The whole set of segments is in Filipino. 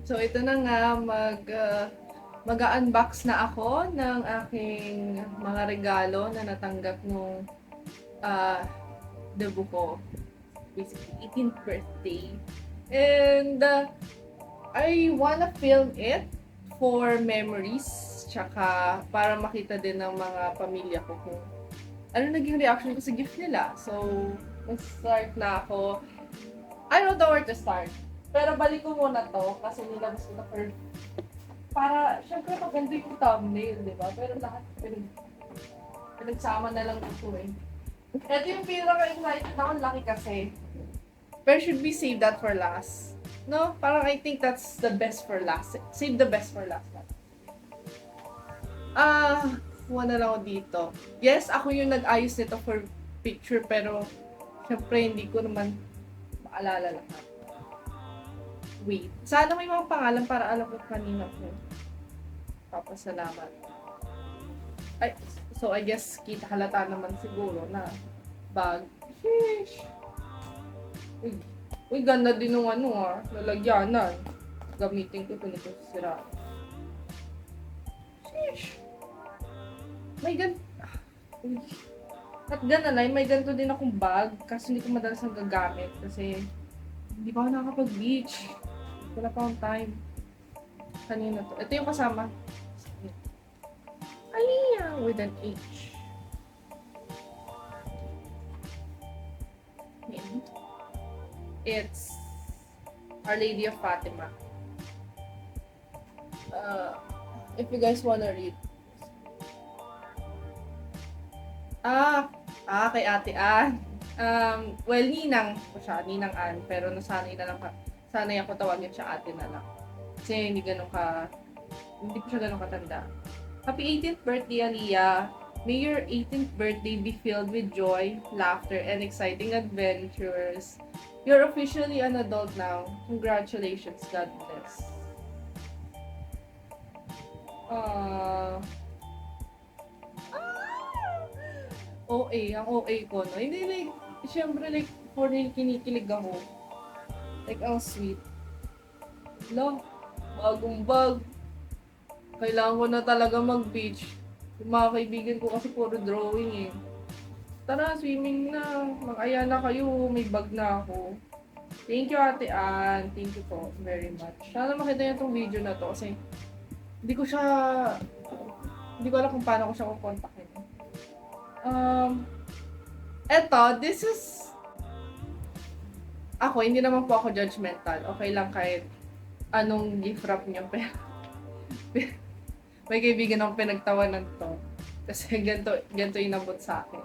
So ito na nga, mag-unbox na ako ng aking mga regalo na natanggap nung uh, debut ko. Basically, 18th birthday. And I wanna film it for memories, tsaka para makita din ng mga pamilya ko kung ano naging reaction ko sa gift nila. So, mag-start na ako. I don't know where to start. Pero balik ko muna to kasi nilabas ko na para, syempre maganda yung thumbnail, di ba? Pero lahat pinagsama na lang ito eh. Ito yung pinaka-excited ako, laki kasi. Pero should we save that for last? No? Parang I think that's the best for last. Save the best for last. Kuha na lang ako dito. Yes, ako yung nag-ayos nito for picture, pero syempre hindi ko naman maalala lahat. Wait. Sana may mga pangalan para alam ko kanina ko. Papasalamat. Ay, so I guess kita halata naman siguro na bag. Sheesh. Uy, ganda din ng lalagyanan. Gamitin ko ito nito sira. Sheesh. May at ganun may ganito din akong bag kasi hindi ko madalas nagagamit kasi hindi pa ako nakakapag-beach. Wala pa akong time. Kanina to. Ito yung kasama. Aliyah with an H. It's Our Lady of Fatima. If you guys wanna read. Kay Ate Ann. Well, Ninang ko siya, Ninang Ann, pero nasanay na lang sanay ako tawagin siya ate na lang. Kasi hindi ko siya ganun katanda. Happy 18th birthday, Aliyah. May your 18th birthday be filled with joy, laughter, and exciting adventures. You're officially an adult now. Congratulations, God bless. OA, ang OA ko, no? Hindi, like, syempre, like, for kinikilig ako. Like, ang sweet. Lo, bagong bag. Kailangan ko na talaga mag-beach. Yung mga kaibigan ko kasi puro drawing eh. Tara, swimming na. Mag-aya na kayo. May bag na ako. Thank you, Ate Ann. Thank you po very much. Sana makita niyo itong video na to kasi hindi ko alam kung paano ko siya kukontakin. This is ako, hindi naman po ako judgmental. Okay lang kahit anong gift wrap niyo. Pero may kaibigan akong pinagtawanan to. Kasi ganito inabot sa akin.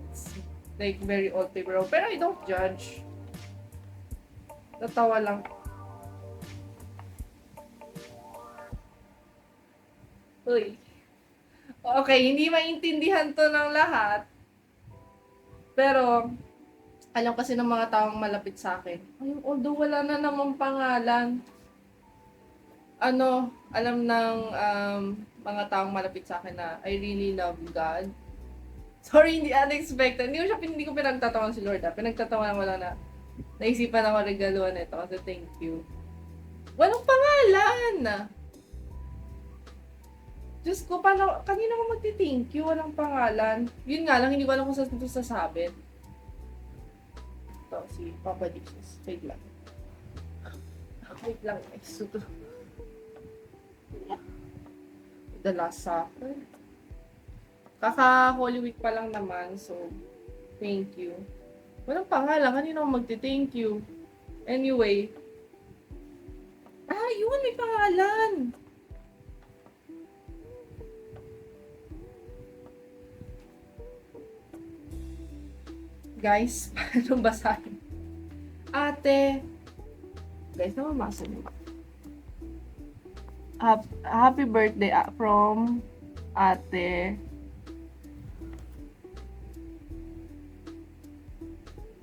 It's like very old paper. Pero I don't judge. Natawa lang. Uy. Okay, hindi maintindihan to ng lahat. Pero, alam kasi ng mga taong malapit sa akin. Although wala na namang pangalan. Alam ng mga taong malapit sa akin na I really love God. Sorry, hindi unexpected. Hindi ko pinagtatawan si Lord. Pinagtatawan ko lang na naisipan ako regaluhan ito. So, thank you. Walang pangalan! Diyos ko, kanina ko magti-thank you, walang pangalan. Yun nga lang, hindi ko alam kung saan ito sasabit. Ito, si Papa Jesus. Wait lang. Wait lang, suto. The Last Supper. Kaka-Holy Week pa lang naman, so, thank you. Walang pangalan, kanina ko magti-thank you. Anyway. Yun, may pangalan! Guys, paano basahin? Ate. Guys, namamasa niyo. Happy birthday from Ate.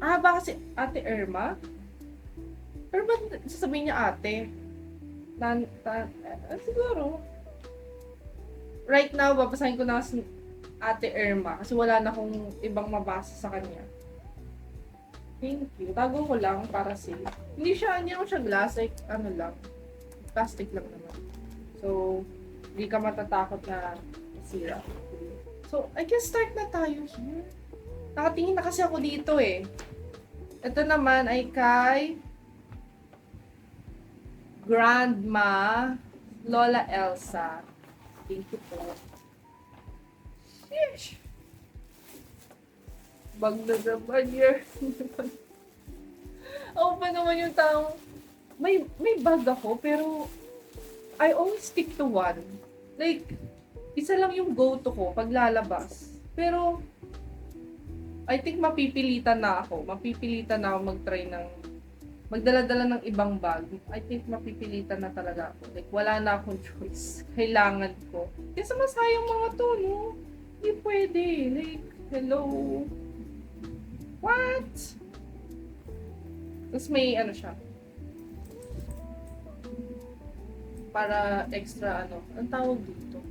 Baka si Ate Irma? Pero ba't sasabihin niya ate? Siguro. Right now, babasahin ko na si Ate Irma kasi wala na akong ibang mabasa sa kanya. Thank you. Tago ko lang para safe. Hindi naman siya glass, like, lang. Plastic lang naman. So, hindi ka matatakot na masira. So, I guess start na tayo here. Nakatingin na kasi ako dito eh. Ito naman ay kay Grandma Lola Elsa. Thank you po. Sheesh! Bag na naman year. Ako pa naman yung taong may bag ako, pero I always stick to one. Like, isa lang yung go-to ko pag lalabas. Pero, I think mapipilitan na ako. Mapipilitan na ako mag-try ng magdala-dala ng ibang bag. I think mapipilitan na talaga ako. Like, wala na akong choice. Kailangan ko. Kasi masayang mga to, no? Hindi pwede. Like, hello? What? Tapos may ano siya. Para extra ano. Ang tawag dito?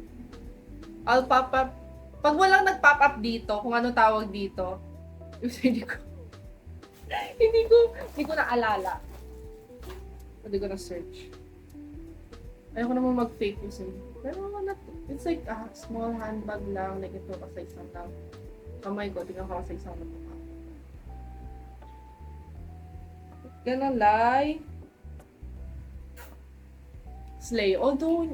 I'll pop up. Pag walang nag-pop up dito, kung ano tawag dito, hindi ko naalala. Hindi ko na-search. Ayoko naman mag-fake kasi. Pero it's like a small handbag lang. Like ito, kasa-isang lang. Kamay ko, tingnan ko kasa-isang lang. Gonna lie. Slay. Although,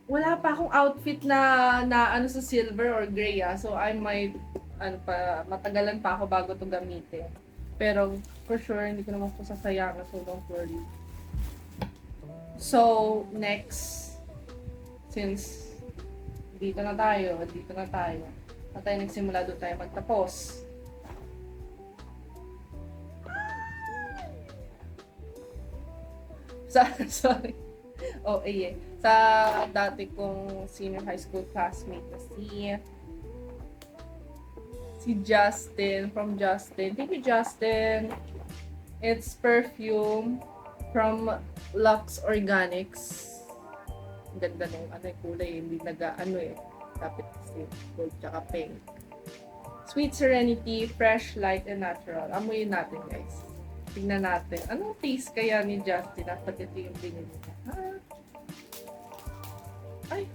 wala pa akong outfit na ano sa silver or gray so I might matagalan pa ako bago to gamitin. Pero for sure hindi ko naman po sasayangan, so don't worry. So next, since dito na tayo nagsimula doon tayo magtapos. Sorry. Sa dati kong senior high school classmate na si Justin, from Justin. Thank you, Justin. It's perfume from Lux Organics. Ang ganda nung kulay, hindi kapit kasi gold tsaka pink. Sweet Serenity, fresh, light, and natural. Amuyin natin, guys. Tingnan natin. Anong taste kaya ni Justin? Dapat ito yung pinili niya. Ay!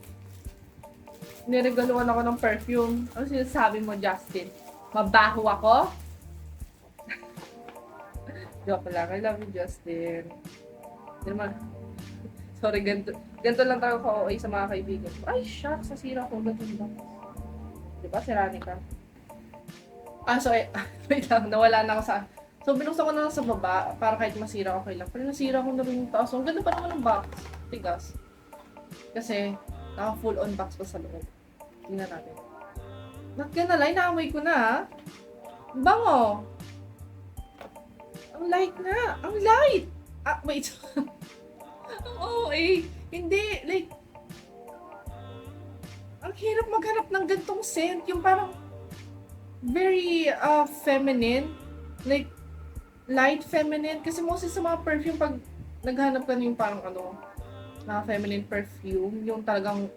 Niregaluhan ako ng perfume. Ano sinasabi mo, Justin? Mabaho ako? Joke lang. I love you, Justin. Hindi naman. Sorry, ganito lang tayo ka-OA sa mga kaibigan. Ay, shucks. Nasira ko. Ganito lang. Diba? Sirani ka. Wait lang. Nawala na ako sa... So, binuksan ko na lang sa baba para kahit masira okay lang. Pero nasira ko na rin yung taas. So, ang ganda pa naman ng box. Tigas. Kasi, naka full on box pa sa loob. Tingnan natin. Not gonna lie, naamoy ko na ha. Bango! Ang light na! Ang light! Wait. Hindi, like, ang hirap maghanap ng gantong scent. Yung parang very feminine. Like, light feminine. Kasi mostly sa mga perfume, pag naghanap ka yung parang na feminine perfume, yung talagang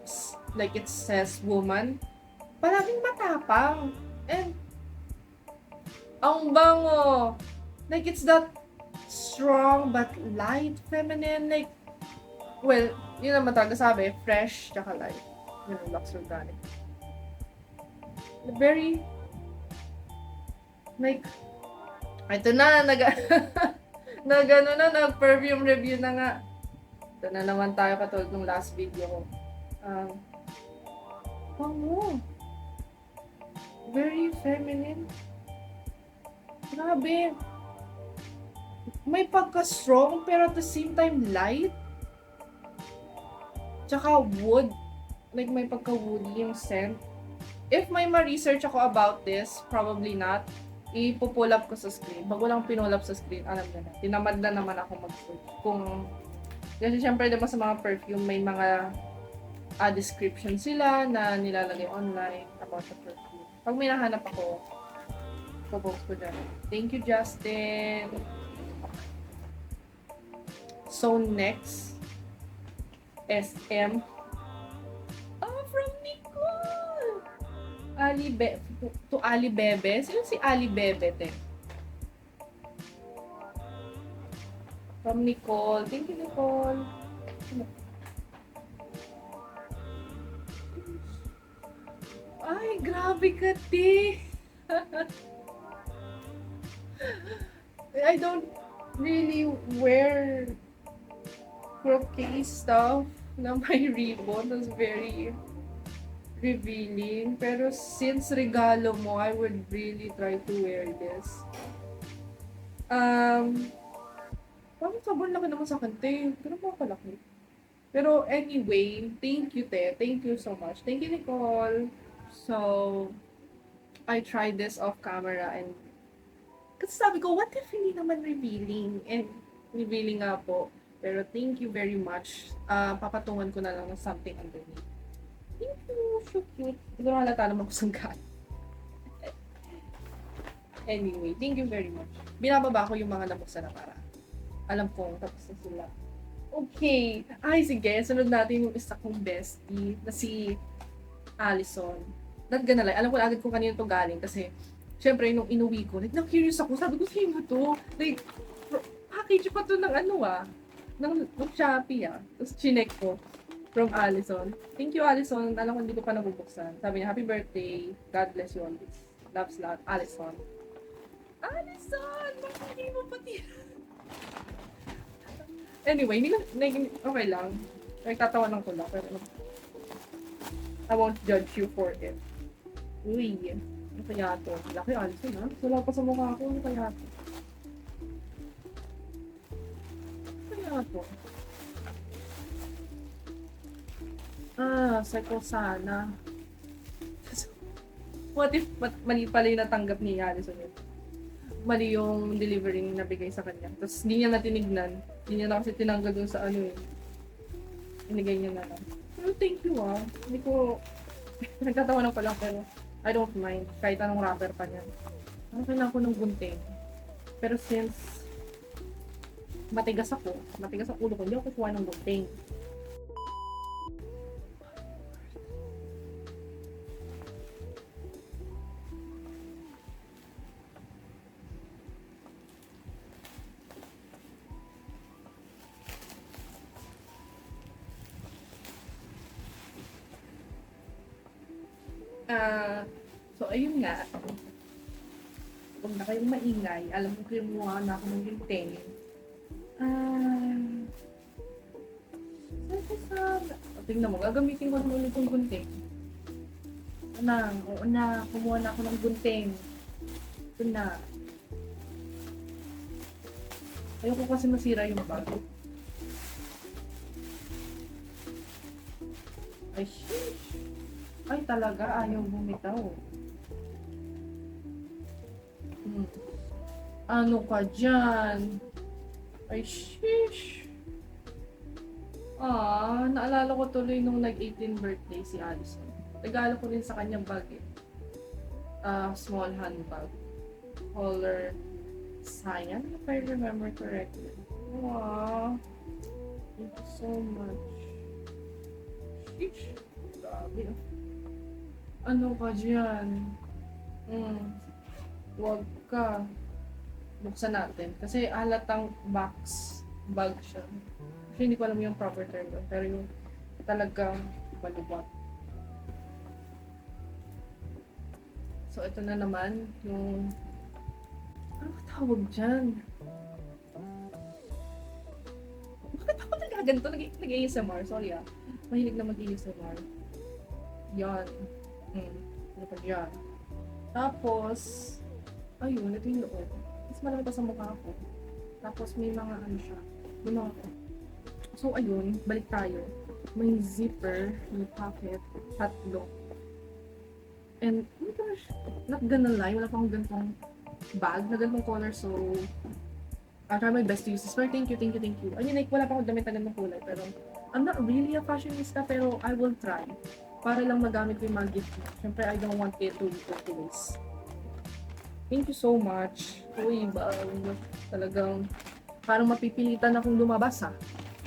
like it says woman, palaging matapang. And ang bango. Like it's that strong but light feminine. Like, well, yun naman talaga sabi, fresh tsaka light. Yun yung Lux Organic. Very like, ito na, nag-perfume review na nga. Ito na naman tayo katulad ng last video ko. Very feminine. Grabe. May pagka-strong pero at the same time light. Tsaka wood. Like may pagka-woody yung scent. If may ma-research ako about this, probably not. Ipo-pull up ko sa screen. Pag walang pinull up sa screen, alam na na. Tinamad na naman ako mag-search. Kasi syempre diba sa mga perfume, may mga description sila na nilalagay online about the perfume. Pag may nahanap ako, popost ko dyan. Thank you, Justin! So, next, SM. From Nicole! Ali Bebe. Sino si Ali Bebe, te? From Nicole. Thank you, Nicole. Ay, grabe ka, te. I don't really wear croquet stuff na may ribbon. That's very revealing. Pero since regalo mo, I would really try to wear this. Parang sobrang laki naman sa akin, te. Pero ba kalaki? Pero anyway, thank you, te. Thank you so much. Thank you, Nicole. So, I tried this off camera and kasi sabi ko, what if hindi naman revealing? And revealing nga po. Pero thank you very much. Papatungan ko na lang ng something underneath. Thank you. So cute. Siguro halata naman ko sangkat. Anyway, thank you very much. Binababa ko yung mga nabuksan na para. Alam kong tapos na sila. Okay. Ay, sige. Sunod natin yung isa kong bestie na si Allison. Not gonna lie. Alam ko agad kung kanino to galing kasi syempre, nung inuwi ko, like, na-curious ako. Sabi ko, sino to? Like, package pa to ng ng Shopee Tapos, chinek ko from Allison. Thank you, Allison. Alam ko, hindi ko pa nabubuksan. Sabi niya, happy birthday. God bless you always. Loves lot. Allison. Allison! Bakit hindi mo pati? Anyway, okay lang. Nagtatawanan ko lang. Pero, I won't judge you for it. Uy. Ano kaya to? Laki Allison, ha? Wala pa sa mukha ko. Ano kaya to? Ano kaya to? Cycle sana. What if mali pala yung natanggap ni Allison yun? Mali yung delivery na nabigay sa kanya. Tapos hindi niya natinignan. Hindi niya na kasi tinanggal dun sa ano eh. Inigay niya na lang. Pero thank you Hindi ko... Nagtatawanan ko lang pero I don't mind. Kahit anong wrapper pa niya. Ano kailangan ko ng gunting? Pero since matigas ang ulo ko, hindi ako kukuha ng gunting. So, ayun nga. Huwag na kayong maingay. Alam ko yung mukha na ako ng gunting. Tingnan mo, gagamitin ko naman itong gunting. Oo na, kumuha na ako ng gunting. Ito na. Ayoko kasi masira yung bag. Ay, sheesh. Ay, talaga, ayaw bumitaw. Ano ka dyan? Ay, sheesh. Naalala ko tuloy nung nag-18 birthday si Allison. Regalo ko rin sa kanyang bag eh. Small handbag. Color cyan, if I remember correctly. Aww. Thank you so much. Sheesh. Grabe. Ano ka dyan? Huwag ka. Buksan natin. Kasi halatang bag siya. Actually, hindi ko alam yung proper term doon. Pero yung talagang malubot. So, ito na naman yung... Ano tawag dyan? Bakit ako nagaganto? Nag-ASMR. Sorry Mahilig na mag-ASMR. Yan. Ano pa dyan? Tapos, ayun, ito yung loob. Mas malaki pa sa mukha ko. Tapos may mga ano siya. May mga ko. So, ayun, balik tayo. May zipper, may pocket, tatlo. And, oh my gosh, not gonna lie, wala pang ganitong bag na ganitong color. So, I'll try my best to use this. Pero thank you. I mean, like, wala pa akong damit na ganitong kulay. Pero, I'm not really a fashionista, pero I will try. Para lang magamit ko yung mga gift mo. Siyempre, I don't want it to waste. Thank you so much. Uy, talagang parang mapipilitan akong lumabas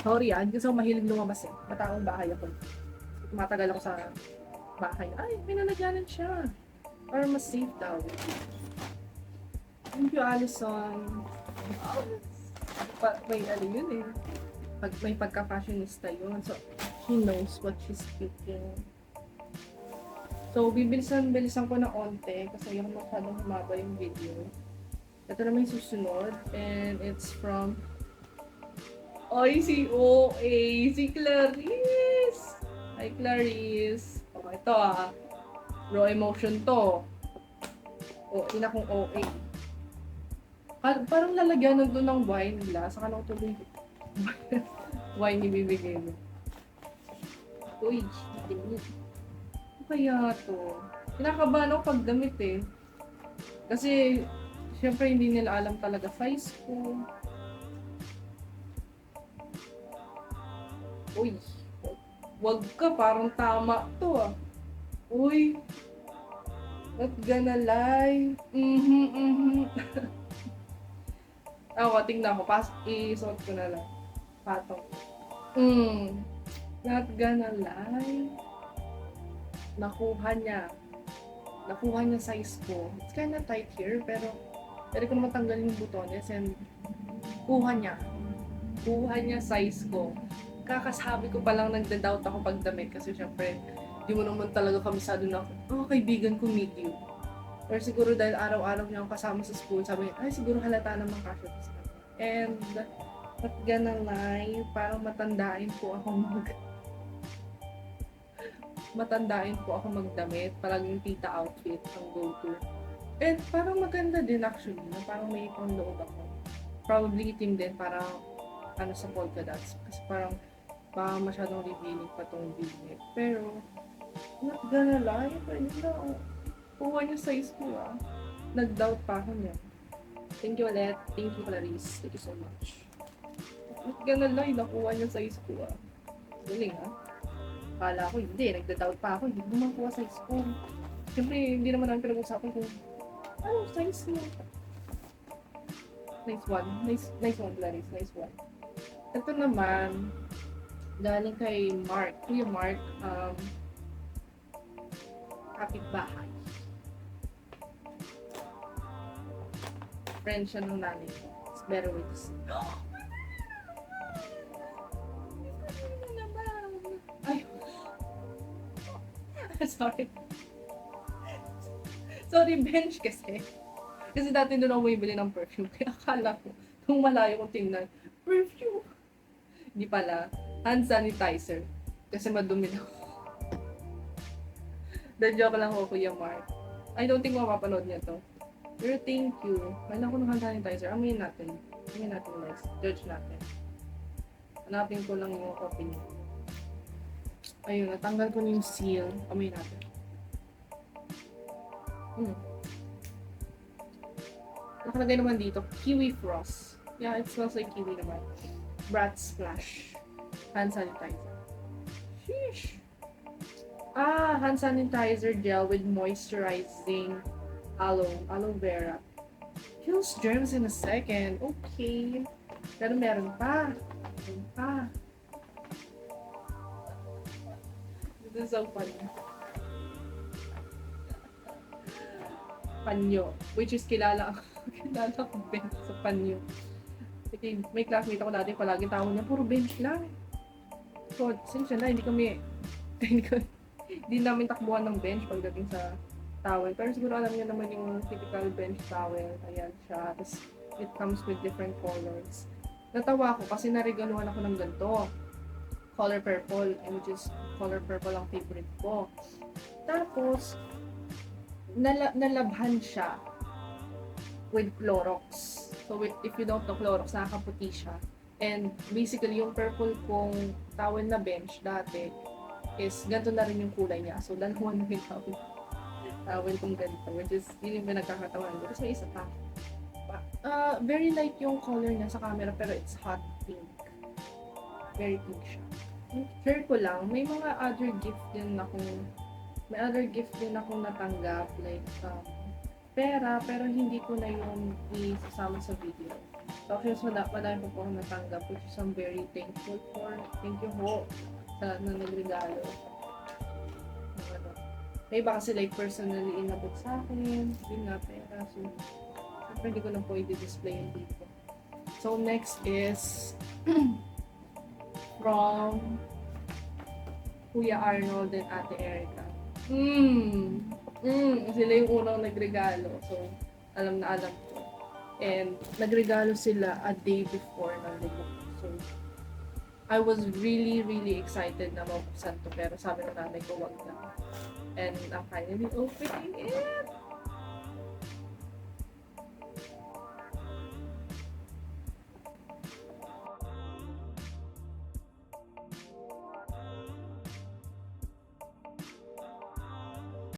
Sorry hindi kasi ako mahilig lumabas Mataong bahay ako. Tumatagal ako sa bahay. Ay, pinalagyanan siya. Para mas safe daw. Thank you, Allison. May ano yun eh. May pagka-fashionista yun. So, she knows what she's speaking. So, bilisan ko na onte kasi yung masyadong humaba yung video. Ito naman yung susunod. And it's from si OA, si Clarice. Hi, Clarice. Oh, ito raw emotion to. Ina kong OA. Parang lalagyan na doon ng wine glass. Saka lang tuloy wine ibibigay mo. Uy, hindi. Ano kaya to? Kinakabahan ako pag damit eh. Kasi, syempre hindi nila alam talaga size ko. Uy, wag ka, parang tama to Uy, not gonna lie. Tingnan ko. Isuot ko na lang. Patong. Not gonna lie. Nakuha niya size ko. It's kinda tight here, pero pwede ko naman tanggalin yung butones and kuha niya size ko. Kakasabi ko palang nagda-doubt ako pag damit kasi syempre, di mo naman talaga kamisado na, kaibigan ko medium. Or siguro dahil araw-araw niya ako kasama sa school, sabi niya, siguro halata naman kasya sa kanya. And, not gonna lie, parang matandain po ako magdamit. Palaging tita outfit ang go-to. And parang maganda din actually, parang may panloob ako. Probably itim din, parang sa polka dots. Kasi parang masyadong revealing pa tong video. Pero, not gonna lie, pwede na kuha niya size ko Nag-doubt pa ako niya. Thank you ulit. Thank you, Clarice. Thank you so much. Not gonna lie, nakuha niya size ko Galing Kala ko hindi, nagda-doubt pa ako. Hindi mo makuha size ko. Siyempre, hindi naman namin pinag-usapan kung size mo. Nice one, Clarice. Nice one. Ito naman, galing kay Mark. Kuya Mark, kapitbahay. Friend siya ng nanay ko. It's better way to see. Sorry. Sorry, bench kasi. Kasi dati doon ako bumibili ng perfume. Kaya akala ko, nung malayo kong tingnan, perfume. Hindi pala. Hand sanitizer. Kasi madumi na ako. The joke lang ako, Kuya Mark. I don't think mapapanood niya to. Pero thank you. Kailan ko ng hand sanitizer. Amoyin natin. Guys. Judge natin. Hanapin ko lang yung opinion. Ayun, natanggal ko na yung seal. Amoyin natin. Nakalagay naman dito, Kiwi Frost. Yeah, it smells like kiwi naman. Brat Splash. Hand sanitizer. Sheesh! Hand sanitizer gel with moisturizing aloe vera. Kills germs in a second. Okay. Pero meron pa. This is so funny. Panyo. Which is kilala ko bench sa panyo. Kasi may classmate ako dati, palagi tawag niya, puro bench lang. So, since na, hindi namin takbuhan ng bench pagdating sa towel. Pero siguro alam niyo naman yung typical bench towel. Ayan siya. Tapos, it comes with different colors. Natawa ko kasi naregaluhan ako ng ganito. Color purple. Which is, color purple ang favorite ko. Tapos, nalabhan siya with Clorox. So, if you don't know Clorox, nakakaputi siya. And basically, yung purple kong towel na bench dati is ganito na rin yung kulay niya. So, dalawa na yung towel kong ganito, which is yun yung pinagkakatawan ko. Tapos may isa pa. Very light yung color niya sa camera, pero it's hot pink. Very pink siya. Share ko lang, may other gift din akong natanggap, like pera, pero hindi ko na yung isasama sa video. So, actually, madami po akong natanggap, which is I'm very thankful for. Thank you ho sa nagregalo. May iba kasi like personally inabot sa akin, yun nga pera. So, siyempre hindi ko na po i-display yun dito. So next is from Kuya Arnold and Ate Erica. Sila yung unang nagregalo. So, alam na alam ko. And nagregalo sila a day before ng debut. So, I was really, really excited na mabuksan to. Pero sabi ng nanay ko, wag na. And I'm finally opening it.